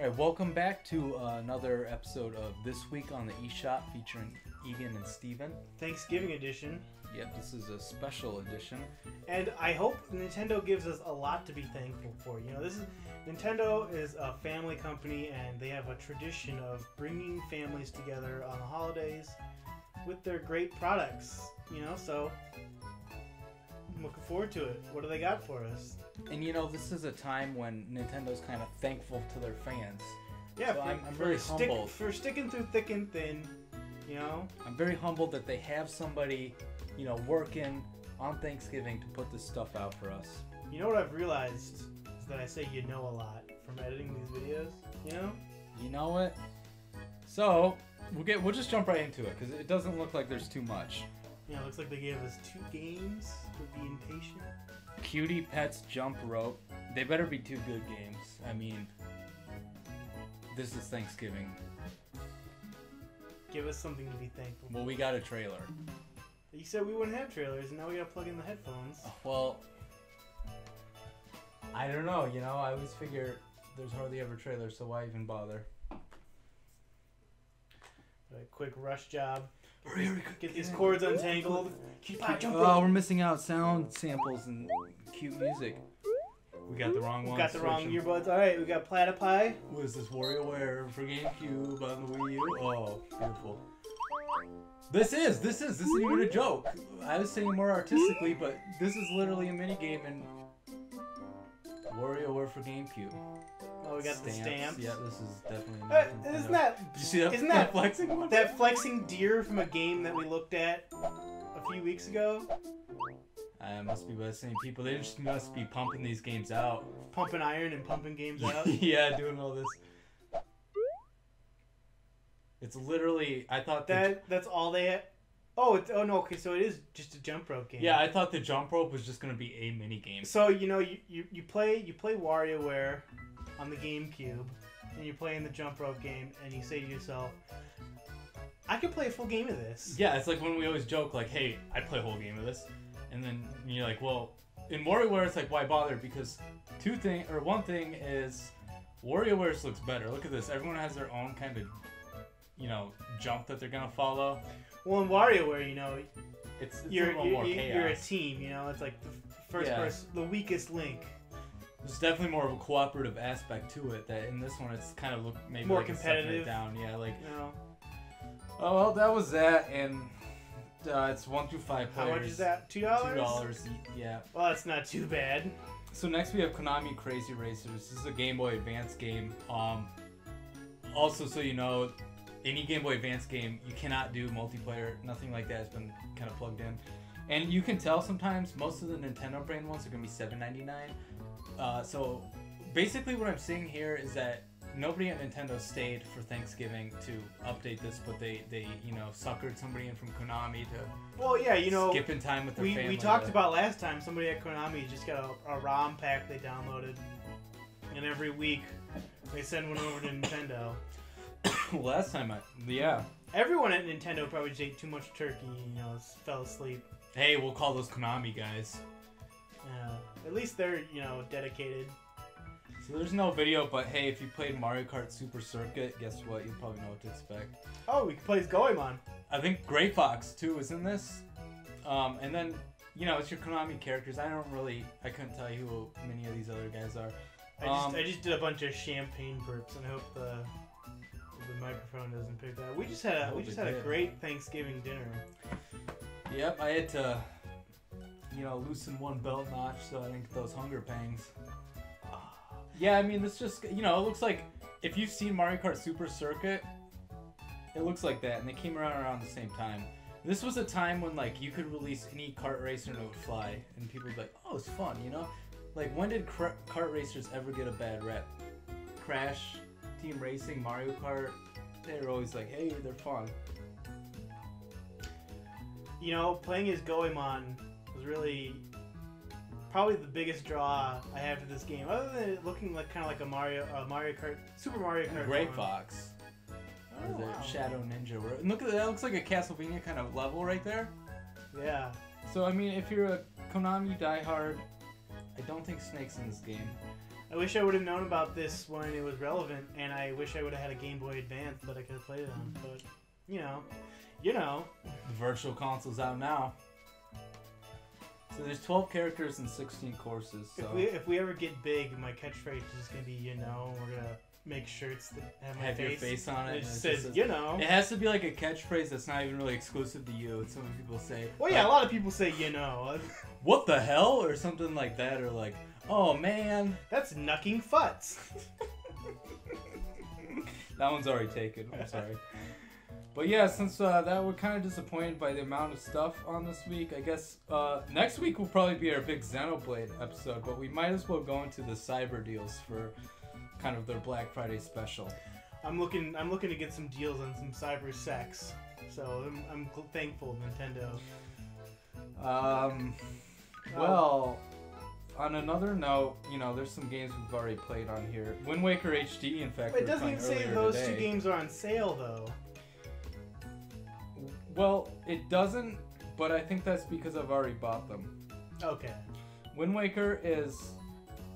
All right, welcome back to another episode of This Week on the eShop featuring Egan and Steven. Thanksgiving edition. Yep, this is a special edition. And I hope Nintendo gives us a lot to be thankful for. You know, Nintendo is a family company, and they have a tradition of bringing families together on the holidays with their great products. You know, so I'm looking forward to it. What do they got for us? And you know, this is a time when Nintendo's kind of thankful to their fans. Yeah, so I'm very humbled. For sticking through thick and thin, you know? I'm very humbled that they have somebody, you know, working on Thanksgiving to put this stuff out for us. You know what I've realized is that I say you know a lot from editing these videos, you know? You know what? So, we'll just jump right into it, because it doesn't look like there's too much. Yeah, it looks like they gave us 2 games for the impatient. Cutie Pets Jump Rope. They better be 2 good games. I mean, this is Thanksgiving. Give us something to be thankful for. Well, we got a trailer. You said we wouldn't have trailers, and now we gotta plug in the headphones. Well, I don't know. You know, I always figure there's hardly ever trailers, so why even bother? A quick rush job. Hurry, Get these cords untangled. Oh, we're missing out sound samples and cute music. We got the wrong one. We got the wrong earbuds. Alright, we got Platypie. What is this? WarioWare for GameCube on the Wii U? Oh, beautiful. This isn't even a joke. I was saying more artistically, but this is literally a minigame in WarioWare for GameCube. Oh, we got the stamps. Yeah, this is definitely not isn't that... Did you see that? Isn't that flexing one? That flexing deer from a game that we looked at a few weeks ago? Must be by the same people. They just must be pumping these games out. Pumping iron and pumping games out? Yeah, doing all this. It's literally, I thought that's all they had. Oh no, okay, so it is just a jump rope game. Yeah, I thought the jump rope was just gonna be a mini game. So you know, you play WarioWare on the GameCube, and you're playing the jump rope game, and you say to yourself, I could play a full game of this. Yeah, it's like when we always joke, like, hey, I'd play a whole game of this. And then you're like, well, in WarioWare, it's like, why bother? Because one thing is, WarioWare looks better. Look at this. Everyone has their own kind of, you know, jump that they're going to follow. Well, in WarioWare, you know, it's a little more chaos. You're a team, you know. It's like the first person, the weakest link. There's definitely more of a cooperative aspect to it. That in this one, it's kind of maybe more like competitive. Down, yeah, like. You know. Oh well, that was that, and it's 1 through 5 players. How much is that? $2? $2, yeah. Well, that's not too bad. So next we have Konami Crazy Racers. This is a Game Boy Advance game. Also, so you know, any Game Boy Advance game, you cannot do multiplayer. Nothing like that has been kind of plugged in. And you can tell sometimes most of the Nintendo brand ones are going to be $7.99. So basically what I'm seeing here is that nobody at Nintendo stayed for Thanksgiving to update this, but they you know, suckered somebody in from Konami to skip in time with their family. We talked about last time, somebody at Konami just got a ROM pack they downloaded, and every week they send one over to Nintendo. Last time, yeah. Everyone at Nintendo probably just ate too much turkey and, you know, fell asleep. Hey, we'll call those Konami guys. Yeah, at least they're, you know, dedicated. So there's no video, but hey, if you played Mario Kart Super Circuit, guess what? You probably know what to expect. Oh, we can play as Goemon. I think Gray Fox too is in this. And then, you know, it's your Konami characters. I couldn't tell you who many of these other guys are. I just did a bunch of champagne burps, and I hope the microphone doesn't pick that up. We just had a great Thanksgiving dinner. Yep, I had to, you know, loosen one belt notch so I didn't get those hunger pangs. Yeah, I mean, this just, you know, it looks like, if you've seen Mario Kart Super Circuit, it looks like that, and they came around the same time. This was a time when, like, you could release any kart racer and it would fly, and people would be like, oh, it's fun, you know? Like, when did kart racers ever get a bad rep? Crash, Team Racing, Mario Kart, they were always like, hey, they're fun. You know, playing as Goemon was really probably the biggest draw I have to this game, other than it looking like kind of like a Mario Kart, Super Mario Kart. Gray Fox. Oh, wow. Shadow Ninja. Look at that. That looks like a Castlevania kind of level right there. Yeah. So I mean, if you're a Konami diehard, I don't think Snake's in this game. I wish I would have known about this when it was relevant, and I wish I would have had a Game Boy Advance that I could have played it on. But you know. The Virtual Console's out now. So there's 12 characters and 16 courses. So If we ever get big, my catchphrase is gonna be we're gonna make shirts that have my your face on it. And it just says It has to be like a catchphrase that's not even really exclusive to you. It's something people say. Well, yeah, a lot of people say What the hell, or something like that, or like, oh man, that's knucking futs. That one's already taken. I'm sorry. But yeah, since that we're kind of disappointed by the amount of stuff on this week, I guess next week will probably be our big Xenoblade episode. But we might as well go into the cyber deals for kind of their Black Friday special. I'm looking to get some deals on some cyber sex, so I'm thankful, Nintendo. Well, on another note, there's some games we've already played on here. Wind Waker HD, in fact. It doesn't even say those two games are on sale though. Well, it doesn't, but I think that's because I've already bought them. Okay. Wind Waker is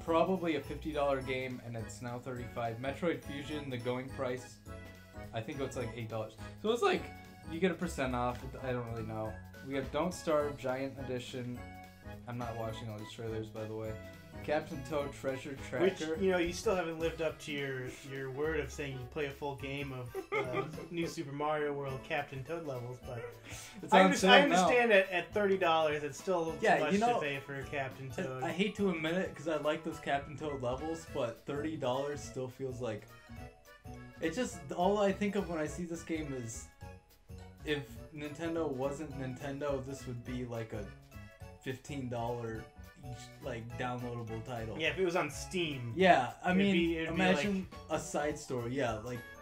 probably a $50 game, and it's now $35. Metroid Fusion, the going price, I think it's like $8. So it's like, you get a % off, I don't really know. We have Don't Starve, Giant Edition. I'm not watching all these trailers, by the way. Captain Toad Treasure Tracker. Which, you still haven't lived up to your word of saying you play a full game of New Super Mario World Captain Toad levels, but I understand at $30 it's still a little too much to pay for Captain Toad. I hate to admit it because I like those Captain Toad levels, but $30 still feels like... It just... All I think of when I see this game is... If Nintendo wasn't Nintendo, this would be like a $15 each downloadable title. Yeah, if it was on Steam. Yeah, imagine a side story. Yeah,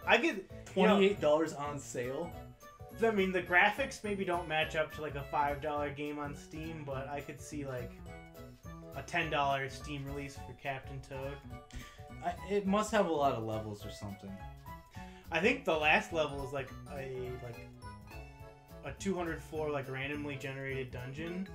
I get $28 on sale. I mean, the graphics maybe don't match up to like a $5 game on Steam, but I could see like a $10 Steam release for Captain Toad. It must have a lot of levels or something. I think the last level is like a 200 floor randomly generated dungeon.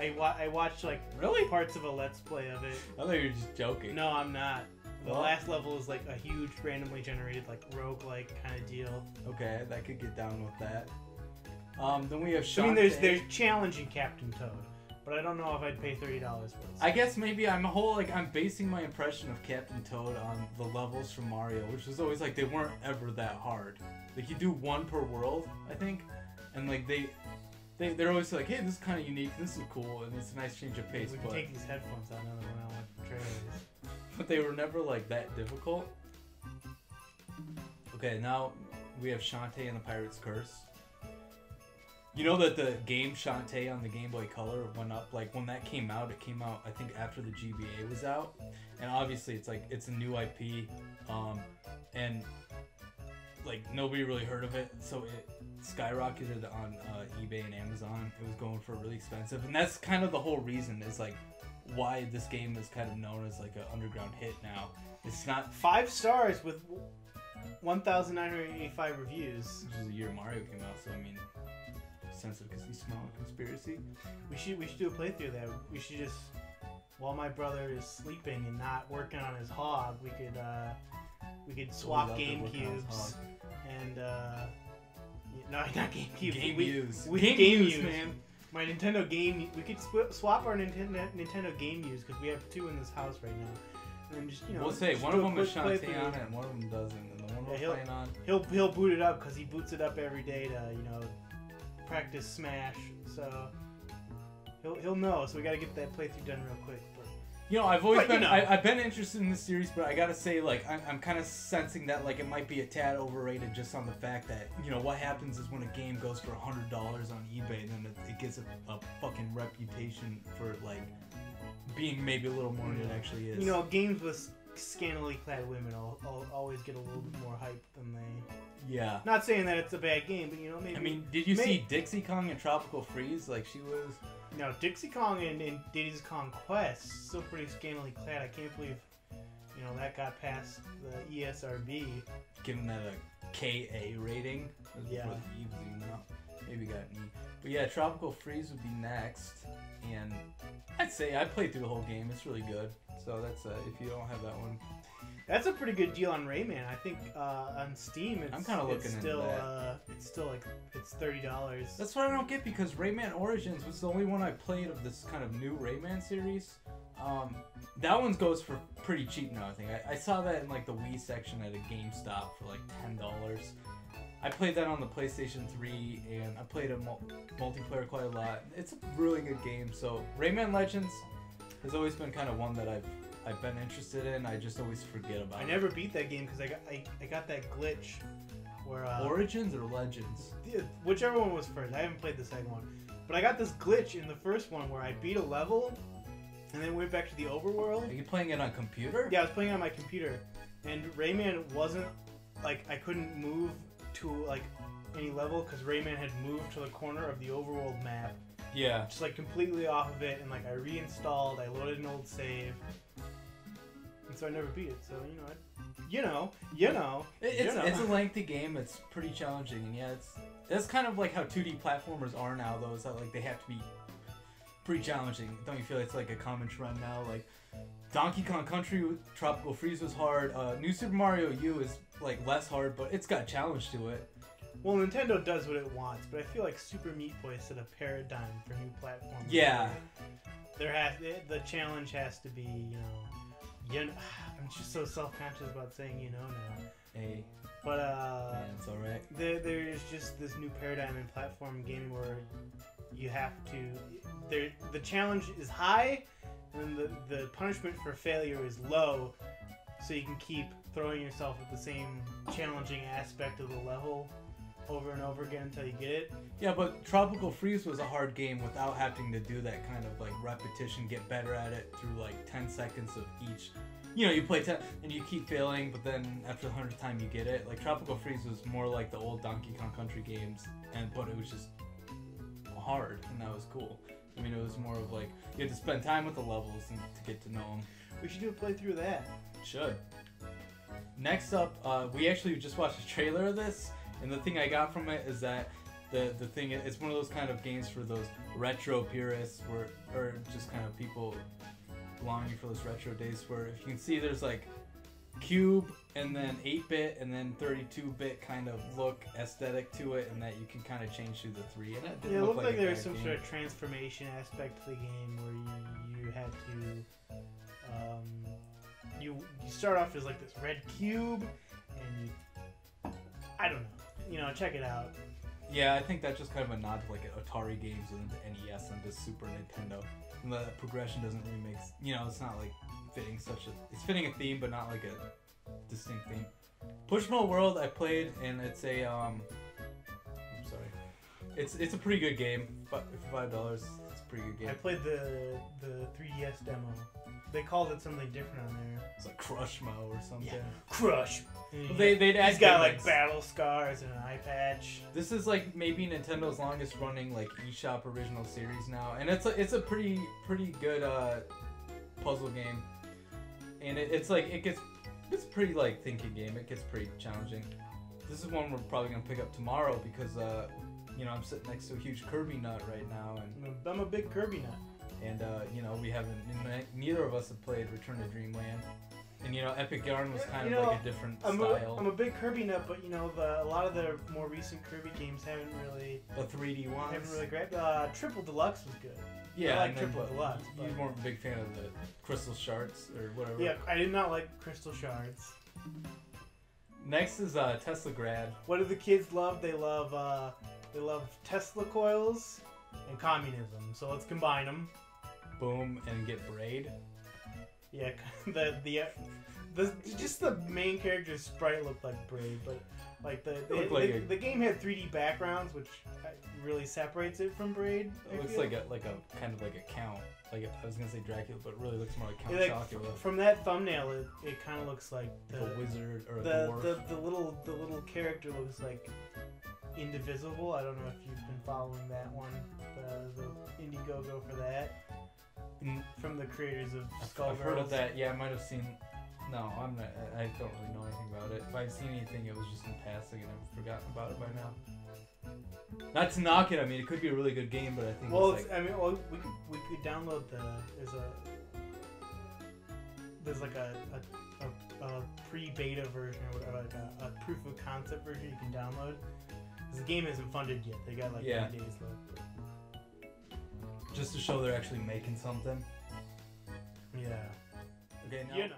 I watched really parts of a Let's Play of it. I thought you were just joking. No, I'm not. The last level is like a huge randomly generated roguelike kind of deal. Okay, that could get down with that. Then we have Shantae. I mean, there's challenging Captain Toad, but I don't know if I'd pay $30 for this. I guess maybe I'm basing my impression of Captain Toad on the levels from Mario, which was always they weren't ever that hard. You do one per world, I think, and they're always like, hey, this is kind of unique, this is cool, and it's a nice change of pace. We can take these headphones out now that we're not watching trailers. But they were never that difficult. Okay, now we have Shantae and the Pirate's Curse. You know that the game Shantae on the Game Boy Color went up, when that came out, it came out I think after the GBA was out, and obviously it's a new IP, and nobody really heard of it, so it skyrocketed on eBay and Amazon. It was going for really expensive, and that's kind of the whole reason is why this game is kind of known as an underground hit now. It's not 5 stars with 1,985 reviews. Which is the year Mario came out, so I mean, sensitive because you smell a conspiracy. We should do a playthrough of that. We should just, while my brother is sleeping and not working on his hog, we could swap GameCubes and no, not GameCube. Game Use, man. My Nintendo Game. We could swap our Nintendo Game Use because we have 2 in this house right now. And just we'll say one of them is Shantae on it, and one of them doesn't. And the one we're playing on, he'll boot it up because he boots it up every day to practice Smash. So he'll know. So we got to get that playthrough done real quick. I've always been I've been interested in this series, but I gotta say, I'm kind of sensing that it might be a tad overrated just on the fact that what happens is when a game goes for $100 on eBay, then it gets a fucking reputation for being maybe a little more than it actually is. Games with scantily clad women always get a little bit more hype than they. Yeah. Not saying that it's a bad game, but maybe. I mean, did you see Dixie Kong and Tropical Freeze? She was. No, Dixie Kong and Diddy's Kong Quest still pretty scantily clad. I can't believe, that got past the ESRB. Giving that a KA rating. Yeah. maybe got an E. But yeah, Tropical Freeze would be next, and I'd say I played through the whole game. It's really good. So that's if you don't have that one. That's a pretty good deal on Rayman. I think on Steam, I'm kind of looking into that. It's still like it's $30. That's what I don't get, because Rayman Origins was the only one I played of this kind of new Rayman series. That one goes for pretty cheap now, I think. I saw that in like the Wii section at a GameStop for like $10. I played that on the PlayStation 3, and I played a multiplayer quite a lot. It's a really good game. So Rayman Legends has always been kind of one that I've been interested in. I just always forget about it. I never beat that game because I got that glitch where Origins or Legends? Whichever one was first. I haven't played the second one, but I got this glitch in the first one where I beat a level and then went back to the overworld. Are you playing it on computer? Yeah, I was playing it on my computer, and Rayman wasn't like I couldn't move to like any level because Rayman had moved to the corner of the overworld map. Yeah. Just like completely off of it, and like I reinstalled, I loaded an old save, and so I never beat it. So It's a lengthy game. It's pretty challenging, and yeah, that's kind of like how 2D platformers are now. Though is that like they have to be pretty challenging. Don't you feel it's like a common trend now? Like Donkey Kong Country, Tropical Freeze was hard. New Super Mario U is like less hard, but it's got challenge to it. Well, Nintendo does what it wants, but I feel like Super Meat Boy set a paradigm for new platforms. Yeah. The challenge has to be, I'm just so self-conscious about saying now. Hey. But yeah, it's all right. There's just this new paradigm in platform gaming where you have to. The challenge is high, and the punishment for failure is low, so you can keep throwing yourself at the same challenging aspect of the level over and over again until you get it. Yeah, but Tropical Freeze was a hard game without having to do that kind of like repetition, get better at it through like 10 seconds of each. You play 10 and you keep failing, but then after the 100th time you get it. Like Tropical Freeze was more like the old Donkey Kong Country games, but it was just hard, and that was cool. I mean, it was more of like you had to spend time with the levels and to get to know them. We should do a playthrough of that. Should. Next up, we actually just watched a trailer of this, and the thing I got from it is that the thing, it's one of those kind of games for those retro purists, or just kind of people longing for those retro days, where if you can see there's like cube and then 8-bit and then 32-bit kind of look aesthetic to it, and that you can kind of change through the three. And it didn't look like there was some game. sort of transformation aspect to the game where you had to you start off as like this red cube, and I don't know, check it out. Yeah, I think that's just kind of a nod to like Atari games and the NES and the Super Nintendo. And the progression doesn't really make, it's not like fitting it's fitting a theme, but not like a distinct theme. Pushmo World I played, and it's a I'm sorry, it's a pretty good game, but for $5 it's a pretty good game. I played the 3DS demo. They called it something different on there. It's like Crushmo or something. Yeah, Crush. They'd add He's got gimmicks. like battle scars and an eye patch. This is like maybe Nintendo's longest running like eShop original series now, and it's a pretty good puzzle game, and it's pretty like thinking game. It gets pretty challenging. This is one we're probably gonna pick up tomorrow because I'm sitting next to a huge Kirby nut right now, and I'm a big Kirby nut. And we haven't. Neither of us have played Return to Dreamland, and Epic Yarn was kind of like a different style. I'm a big Kirby nut, but a lot of the more recent Kirby games haven't really. The 3D ones. Haven't really grabbed. Triple Deluxe was good. Yeah, I like Triple Deluxe. You're more of a big fan of the Crystal Shards or whatever. Yeah, I did not like Crystal Shards. Next is Tesla Grad. What do the kids love? They love Tesla coils and communism. So let's combine them. Boom, and get Braid. Yeah, just the main character's sprite looked like Braid, but like the game had 3D backgrounds, which really separates it from Braid. It looks like a kind of like a Count. Like I was gonna say Dracula, but it really looks more like Count Chocula. From that thumbnail, it kind of looks like a wizard or a dwarf. The little character looks like Indivisible. I don't know if you've been following that one. The Indiegogo for that. From the creators of Skullgirls. I've heard of that. Yeah, I might have seen No, I'm not. I don't really know anything about it. If I've seen anything, it was just in passing, and I've forgotten about it by now. Not to knock it. I mean, it could be a really good game, but I think. Well, it's like, I mean, we could download there's like a pre-beta version or like a proof of concept version you can download. Because the game isn't funded yet. They got like 9 days left. just to show they're actually making something. Yeah. Okay, now. You know.